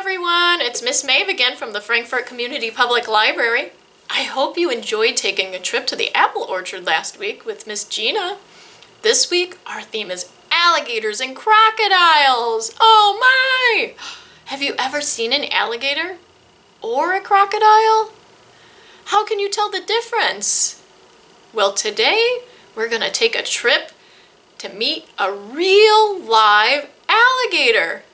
everyone, it's Miss Maeve again from the Frankfort Community Public Library. I hope you enjoyed taking a trip to the apple orchard last week with Miss Gina. This week, our theme is Alligators and Crocodiles. Oh my! Have you ever seen an alligator or a crocodile? How can you tell the difference? Well, today, we're gonna take a trip to meet a real live alligator.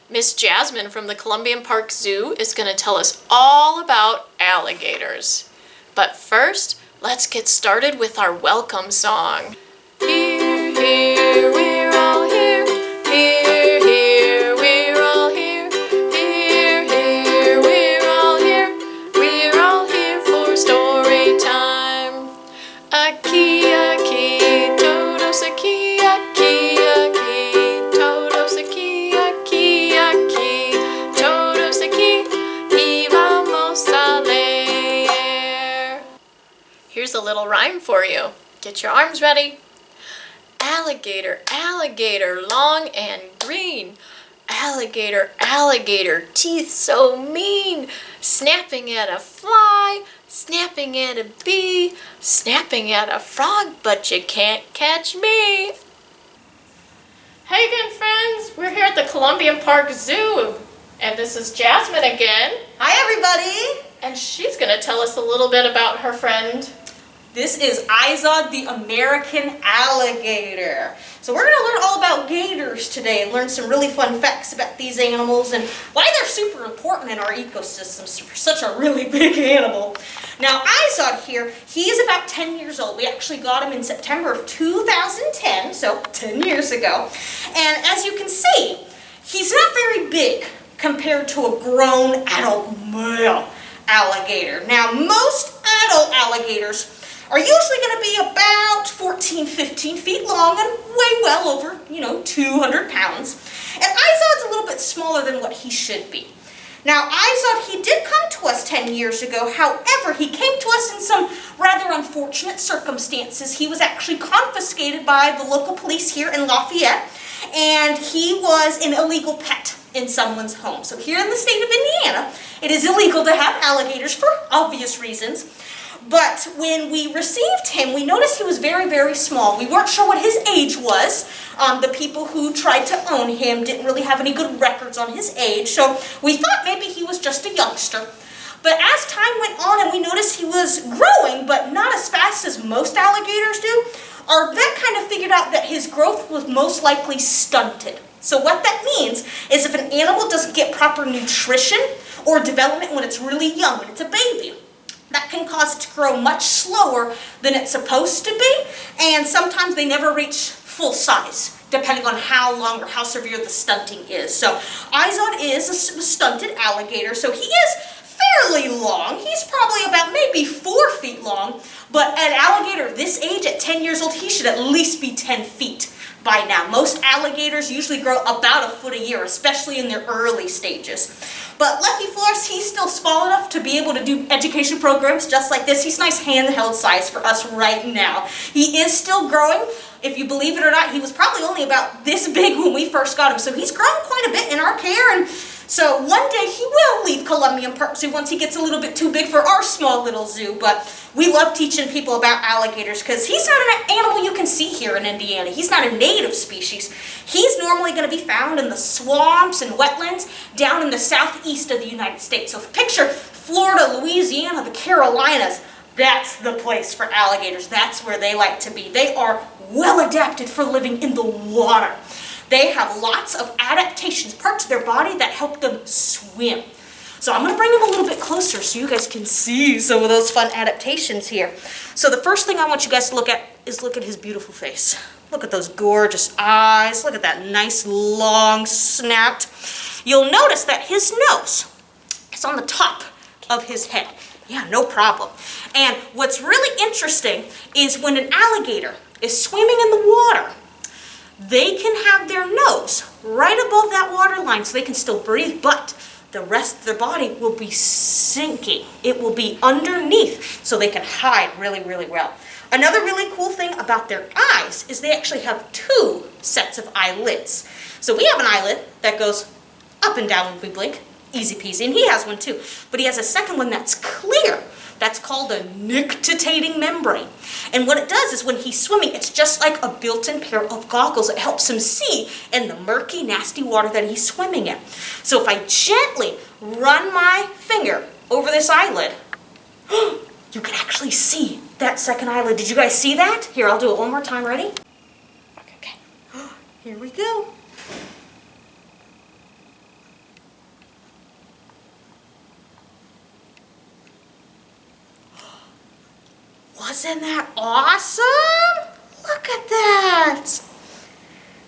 Miss Jasmine from the Columbian Park Zoo is going to tell us all about alligators. But first, let's get started with our welcome song. Here, here, we're all here. Here, here, we're all here. Here, here, we're all here. We're all here for story time. Aki, aki, todos aquí, aki, aki, todos aquí, aquí, aquí, todos aquí, y vamos a leer. Here's a little rhyme for you. Get your arms ready. Alligator, alligator, long and green. Alligator, alligator, teeth so mean. Snapping at a fly, snapping at a bee, snapping at a frog, but you can't catch me. Hey again, friends. We're here at the Columbian Park Zoo, and this is Jasmine again. Hi, everybody. And she's going to tell us a little bit about her friend. This is Izod the American alligator. So we're going to learn all about gators today and learn some really fun facts about these animals and why they're super important in our ecosystems for such a really big animal. Now, Izod here, he is about 10 years old. We actually got him in September of 2010, so 10 years ago. And as you can see, he's not very big compared to a grown adult male alligator. Now, most adult alligators are usually going to be about 14, 15 feet long and weigh well over, 200 pounds. And Izod's a little bit smaller than what he should be. Now, Izod, he did come to us 10 years ago. However, he came to us in some rather unfortunate circumstances. He was actually confiscated by the local police here in Lafayette, and he was an illegal pet in someone's home. So here in the state of Indiana, it is illegal to have alligators for obvious reasons. But when we received him, we noticed he was very, very small. We weren't sure what his age was. The people who tried to own him didn't really have any good records on his age, so we thought maybe he was just a youngster. But as time went on and we noticed he was growing, but not as fast as most alligators do, our vet kind of figured out that his growth was most likely stunted. So what that means is if an animal doesn't get proper nutrition or development when it's really young, when it's a baby, that can cause it to grow much slower than it's supposed to be, and sometimes they never reach full size, depending on how long or how severe the stunting is. So Izod is a stunted alligator, so he is fairly long. He's probably about maybe 4 feet long, but an alligator this age, at 10 years old, he should at least be 10 feet by now. Most alligators usually grow about a foot a year, especially in their early stages. But lucky for us, he's still small enough to be able to do education programs just like this. He's nice handheld size for us right now. He is still growing. If you believe it or not, he was probably only about this big when we first got him. So he's grown quite a bit in our care. And so one day he will leave Columbian Park Zoo once he gets a little bit too big for our small little zoo. But we love teaching people about alligators because he's not an animal you can see here in Indiana. He's not a native species. He's normally going to be found in the swamps and wetlands down in the southeast of the United States. So picture Florida, Louisiana, the Carolinas. That's the place for alligators. That's where they like to be. They are well adapted for living in the water. They have lots of adaptations, parts of their body that help them swim. So I'm going to bring them a little bit closer so you guys can see some of those fun adaptations here. So the first thing I want you guys to look at is look at his beautiful face. Look at those gorgeous eyes. Look at that nice long snout. You'll notice that his nose is on the top of his head. Yeah, no problem. And what's really interesting is when an alligator is swimming in the water, they can have their nose right above that water line so they can still breathe, but the rest of their body will be sinking. It will be underneath so they can hide really, really well. Another really cool thing about their eyes is they actually have 2 sets of eyelids. So we have an eyelid that goes up and down when we blink, easy peasy. And he has one too. But he has a second one that's clear. That's called a nictitating membrane. And what it does is when he's swimming, it's just like a built-in pair of goggles. It helps him see in the murky, nasty water that he's swimming in. So if I gently run my finger over this eyelid, you can actually see that second eyelid. Did you guys see that? Here, I'll do it one more time. Ready? Okay. Here we go. Wasn't that awesome? Look at that.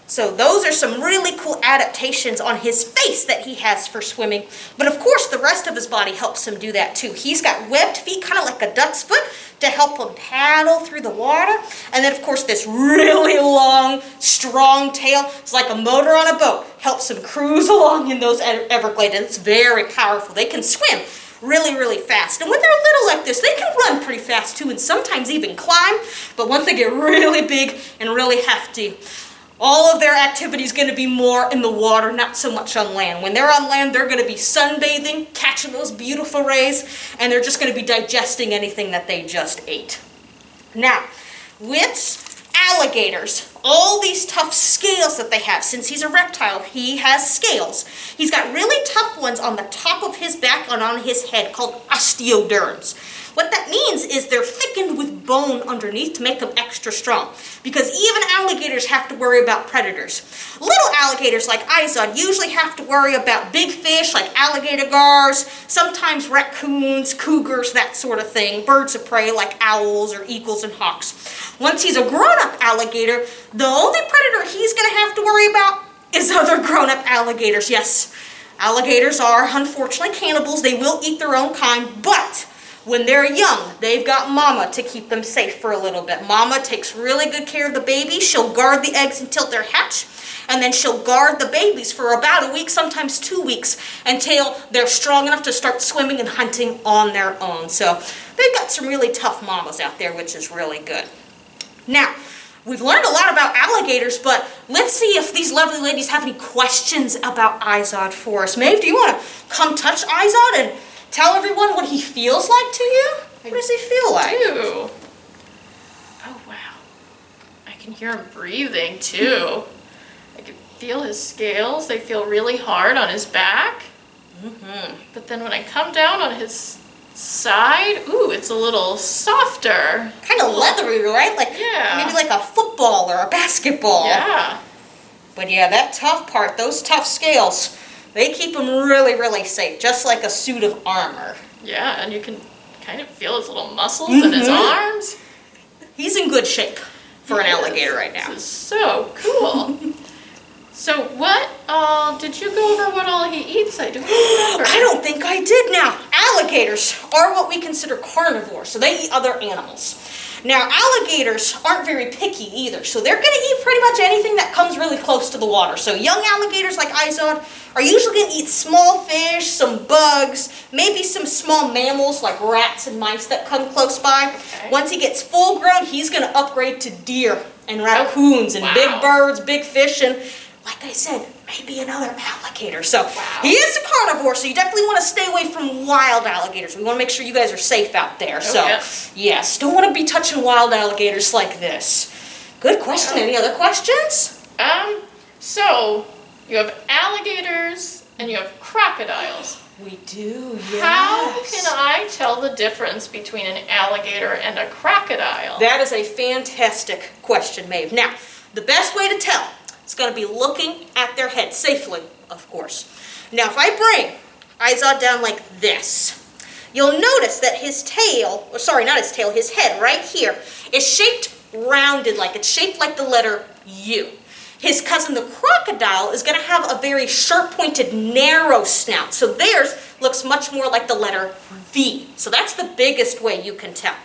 So those are some really cool adaptations on his face that he has for swimming. But of course, the rest of his body helps him do that too. He's got webbed feet, kind of like a duck's foot, to help him paddle through the water. And then of course, this really long, strong tail, it's like a motor on a boat, helps him cruise along in those Everglades. And it's very powerful. They can swim really, really fast. And when they're little like this, they can run pretty fast too, and sometimes even climb. But once they get really big and really hefty, all of their activity is going to be more in the water, not so much on land. When they're on land, they're going to be sunbathing, catching those beautiful rays, and they're just going to be digesting anything that they just ate. Now, with alligators, all these tough scales that they have, since he's a reptile, he has scales. He's got really tough ones on the top of his back and on his head called osteoderms. What that means is they're thickened with bone underneath to make them extra strong, because even alligators have to worry about predators. Little alligators like Izod usually have to worry about big fish like alligator gars, sometimes raccoons, cougars, that sort of thing, birds of prey like owls or eagles and hawks. Once he's a grown-up alligator, the only predator he's going to have to worry about is other grown-up alligators. Yes, alligators are unfortunately cannibals. They will eat their own kind, but when they're young, they've got mama to keep them safe for a little bit. Mama takes really good care of the babies. She'll guard the eggs until they're hatched, and then she'll guard the babies for about a week, sometimes 2 weeks, until they're strong enough to start swimming and hunting on their own. So they've got some really tough mamas out there, which is really good. Now, we've learned a lot about alligators, but let's see if these lovely ladies have any questions about Izod for us. Maeve, do you want to come touch Izod and tell everyone what he feels like to you? What does he feel like? Oh, wow. I can hear him breathing, too. I can feel his scales. They feel really hard on his back. But then when I come down on his side, ooh, it's a little softer. Kind of leathery, right? Like, yeah. Maybe like a football or a basketball. Yeah. But yeah, that tough part, those tough scales, they keep him really, really safe, just like a suit of armor. Yeah, and you can kind of feel his little muscles in his arms. He's in good shape for an alligator right now. This is so cool. So what, did you go over what all he eats? I don't remember. I don't think I did now. Alligators are what we consider carnivores, so they eat other animals. Now, alligators aren't very picky either, so they're going to eat pretty much anything that comes really close to the water. So young alligators like Izod are usually going to eat small fish, some bugs, maybe some small mammals like rats and mice that come close by. Okay. Once he gets full grown, he's going to upgrade to deer and raccoons and big birds, big fish, and like I said, maybe another alligator. So he is a carnivore, so you definitely want to stay away from wild alligators. We want to make sure you guys are safe out there. So yes, don't want to be touching wild alligators like this. Good question. Any other questions? So you have alligators and you have crocodiles. We do, yes. How can I tell the difference between an alligator and a crocodile? That is a fantastic question, Maeve. Now, the best way to tell, it's going to be looking at their head safely, of course. Now, if I bring Izod down like this, you'll notice that his tail, or sorry, not his tail, his head right here is shaped rounded, like it's shaped like the letter U. His cousin, the crocodile, is going to have a very sharp-pointed, narrow snout. So theirs looks much more like the letter V. So that's the biggest way you can tell.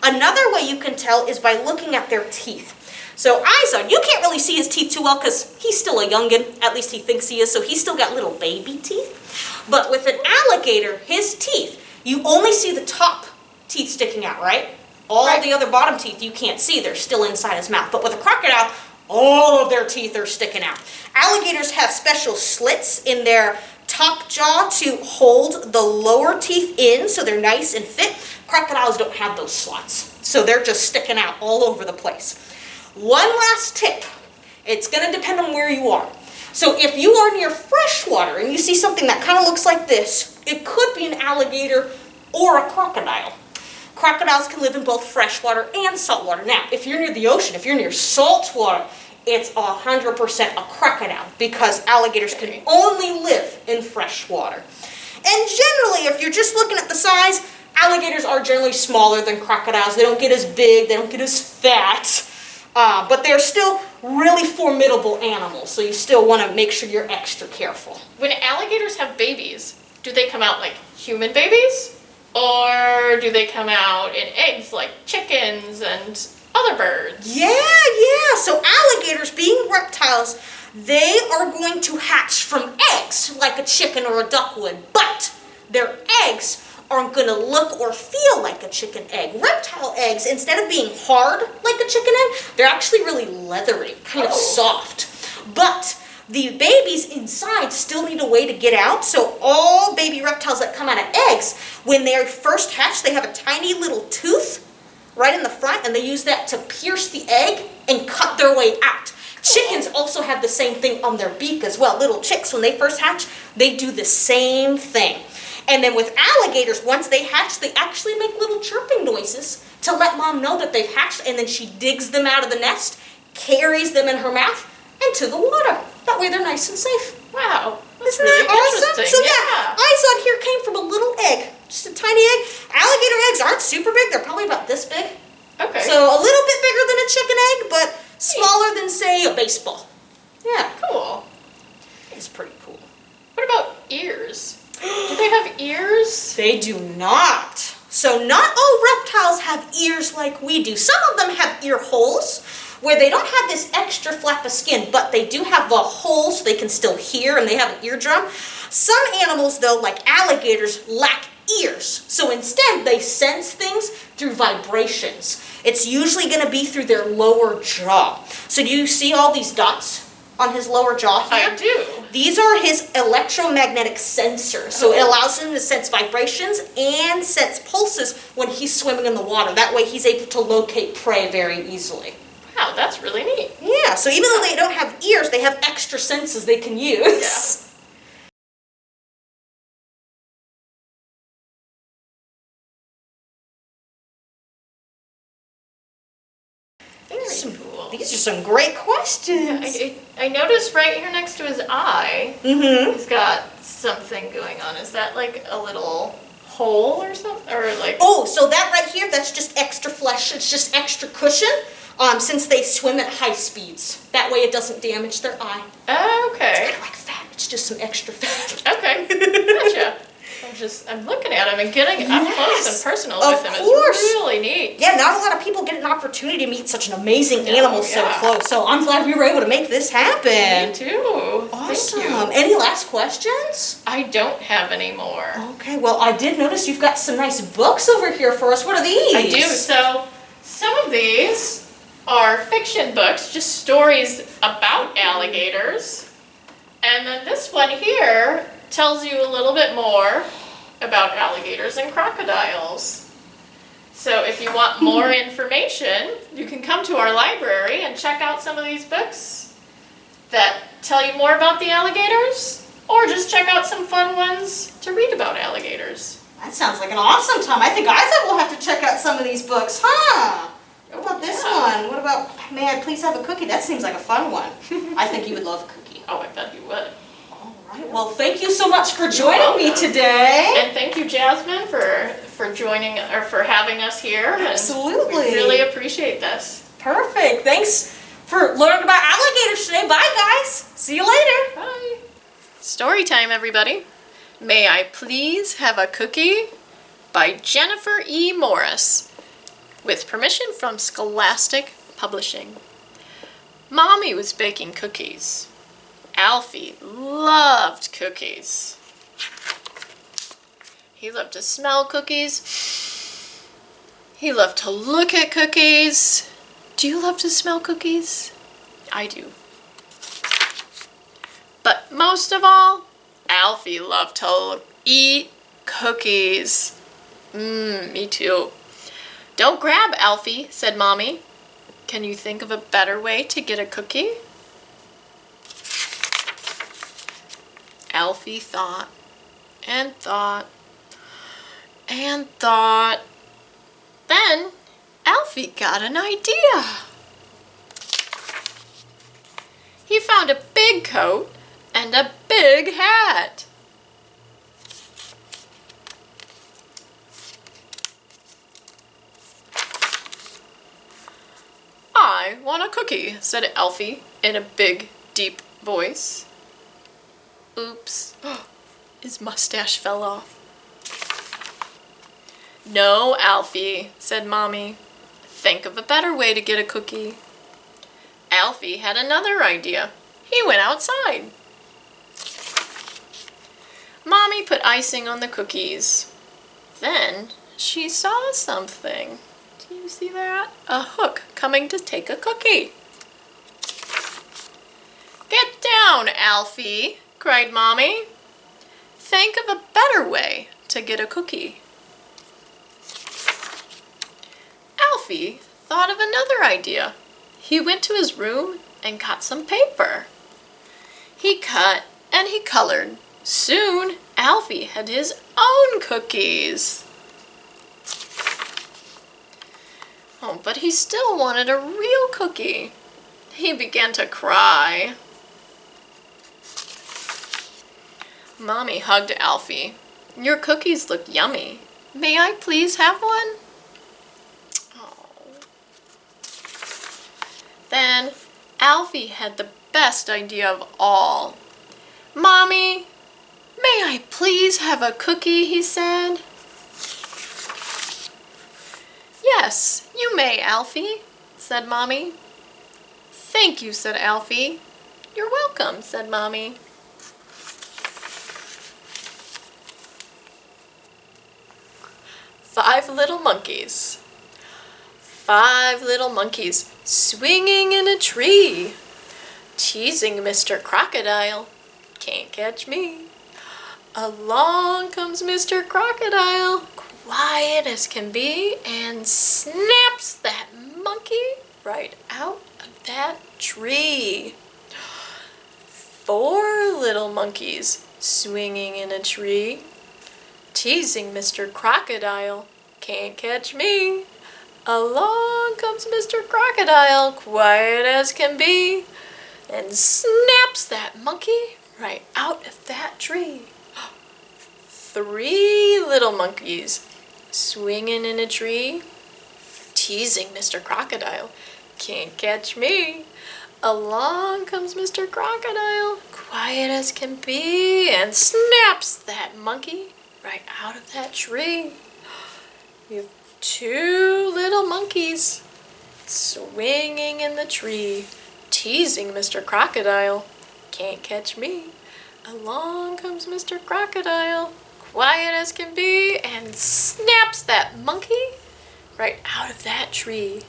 Another way you can tell is by looking at their teeth. So Izod, you can't really see his teeth too well because he's still a youngin', at least he thinks he is, so he's still got little baby teeth. But with an alligator, his teeth, you only see the top teeth sticking out, right? All the other bottom teeth you can't see, they're still inside his mouth. But with a crocodile, all of their teeth are sticking out. Alligators have special slits in their top jaw to hold the lower teeth in so they're nice and fit. Crocodiles don't have those slots, so they're just sticking out all over the place. One last tip. It's going to depend on where you are. So if you are near freshwater and you see something that kind of looks like this, it could be an alligator or a crocodile. Crocodiles can live in both freshwater and saltwater. Now, if you're near the ocean, if you're near saltwater, it's 100% a crocodile because alligators can only live in freshwater. And generally, if you're just looking at the size, alligators are generally smaller than crocodiles. They don't get as big, they don't get as fat, but they're still really formidable animals, so you still want to make sure you're extra careful. When alligators have babies, do they come out like human babies? Or do they come out in eggs like chickens and other birds? Yeah. So alligators, being reptiles, they are going to hatch from eggs like a chicken or a duck would, but their eggs aren't going to look or feel like a chicken egg. Reptile eggs, instead of being hard like a chicken egg, they're actually really leathery, kind of soft. But the babies inside still need a way to get out, so all baby reptiles that come out of eggs, when they're first hatched, they have a tiny little tooth right in the front, and they use that to pierce the egg and cut their way out. Chickens also have the same thing on their beak as well. Little chicks, when they first hatch, they do the same thing. And then with alligators, once they hatch, they actually make little chirping noises to let mom know that they've hatched, and then she digs them out of the nest, carries them in her mouth, into the water. That way they're nice and safe. Wow. Isn't that awesome? So yeah, Izod here came from a little egg, just a tiny egg. Alligator eggs aren't super big. They're probably about this big. Okay. So a little bit bigger than a chicken egg, but smaller than, say, a baseball. Yeah. Cool. It's pretty cool. What about ears? Do they have ears? They do not. So not all reptiles have ears like we do. Some of them have ear holes where they don't have this extra flap of skin, but they do have a hole so they can still hear, and they have an eardrum. Some animals, though, like alligators, lack ears. So instead, they sense things through vibrations. It's usually going to be through their lower jaw. So do you see all these dots on his lower jaw here? I do. These are his electromagnetic sensors. So it allows him to sense vibrations and sense pulses when he's swimming in the water. That way he's able to locate prey very easily. Wow, that's really neat. Yeah, so even though they don't have ears, they have extra senses they can use. Very cool. These are some great questions. I noticed right here next to his eye, he's got something going on. Is that like a little hole or something? Or like? Oh, so that right here, that's just extra flesh. It's just extra cushion. Since they swim at high speeds. That way it doesn't damage their eye. Okay. It's kind of like fat. It's just some extra fat. Okay. Gotcha. I'm looking at him and getting up close and personal with him. Course. It's really neat. Yeah, not a lot of people get an opportunity to meet such an amazing animal so close. So I'm glad we were able to make this happen. Me too. Awesome. Thank you. Any last questions? I don't have any more. Okay, well, I did notice you've got some nice books over here for us. What are these? I do. So some of these are fiction books, just stories about alligators. And then this one here tells you a little bit more about alligators and crocodiles. So if you want more information, you can come to our library and check out some of these books that tell you more about the alligators, or just check out some fun ones to read about alligators. That sounds like an awesome time. I think Isaac will have to check out some of these books, huh? What about this one? What about, may I please have a cookie? That seems like a fun one. I think you would love a cookie. Oh, I bet you would. All right. Well, thank you so much for joining me today. And thank you, Jasmine, for joining or for having us here. Absolutely. And we really appreciate this. Perfect. Thanks for learning about alligators today. Bye, guys. See you later. Bye. Story time, everybody. May I please have a cookie? By Jennifer E. Morris. With permission from Scholastic Publishing. Mommy was baking cookies. Alfie loved cookies. He loved to smell cookies. He loved to look at cookies. Do you love to smell cookies? I do. But most of all, Alfie loved to eat cookies. Me too. Don't grab, Alfie, said Mommy. Can you think of a better way to get a cookie? Alfie thought and thought and thought. Then Alfie got an idea. He found a big coat and a big hat. I want a cookie, said Alfie in a big, deep voice. Oops, his mustache fell off. No, Alfie, said Mommy. Think of a better way to get a cookie. Alfie had another idea. He went outside. Mommy put icing on the cookies. Then she saw something. Do you see that? A hook coming to take a cookie. Get down, Alfie, cried Mommy. Think of a better way to get a cookie. Alfie thought of another idea. He went to his room and got some paper. He cut and he colored. Soon, Alfie had his own cookies. Oh, but he still wanted a real cookie. He began to cry. Mommy hugged Alfie. Your cookies look yummy. May I please have one? Oh. Then Alfie had the best idea of all. Mommy, may I please have a cookie, he said. Yes, you may, Alfie, said Mommy. Thank you, said Alfie. You're welcome, said Mommy. Five little monkeys. 5 little monkeys swinging in a tree, teasing Mr. Crocodile. Can't catch me. Along comes Mr. Crocodile, quiet as can be, and snaps that monkey right out of that tree. 4 little monkeys swinging in a tree, teasing Mr. Crocodile. Can't catch me. Along comes Mr. Crocodile, quiet as can be, and snaps that monkey right out of that tree. 3 little monkeys swinging in a tree, teasing Mr. Crocodile. Can't catch me. Along comes Mr. Crocodile, quiet as can be, and snaps that monkey right out of that tree. We have 2 little monkeys swinging in the tree, teasing Mr. Crocodile. Can't catch me. Along comes Mr. Crocodile, quiet as can be, and snaps that monkey right out of that tree.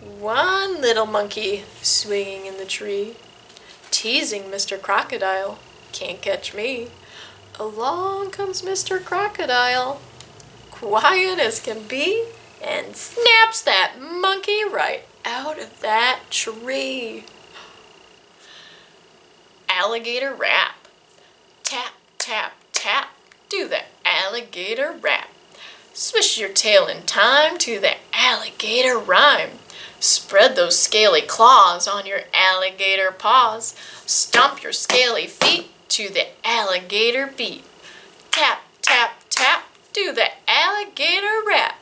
1 little monkey swinging in the tree, teasing Mr. Crocodile. Can't catch me. Along comes Mr. Crocodile, quiet as can be, and snaps that monkey right out of that tree. Alligator rap. Tap, tap, tap, do the alligator rap. Swish your tail in time to the alligator rhyme. Spread those scaly claws on your alligator paws. Stomp your scaly feet to the alligator beat. Tap, tap, tap, do the alligator rap.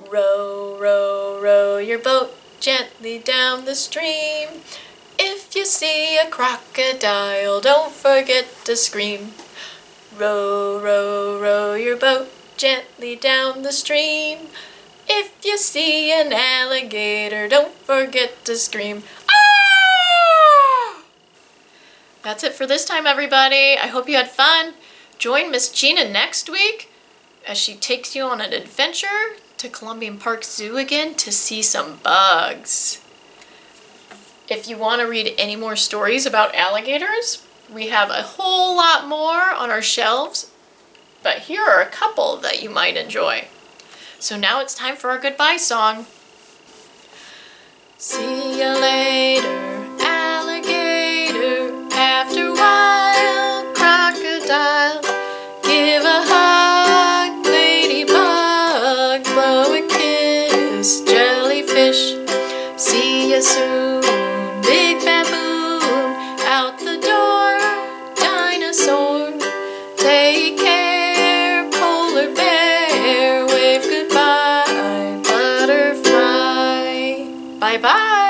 Row, row, row your boat gently down the stream. If you see a crocodile, don't forget to scream. Row, row, row your boat gently down the stream. If you see an alligator, don't forget to scream. Ah! That's it for this time, everybody. I hope you had fun. Join Miss Gina next week as she takes you on an adventure to Columbian Park Zoo again to see some bugs. If you want to read any more stories about alligators, we have a whole lot more on our shelves, but here are a couple that you might enjoy. So now it's time for our goodbye song. See ya later, alligator, after a while, crocodile. Give a hug, ladybug, blow a kiss, jellyfish. See ya soon, big baboon, out the door, dinosaur. Take care, polar bear, wave goodbye, butterfly. Bye-bye.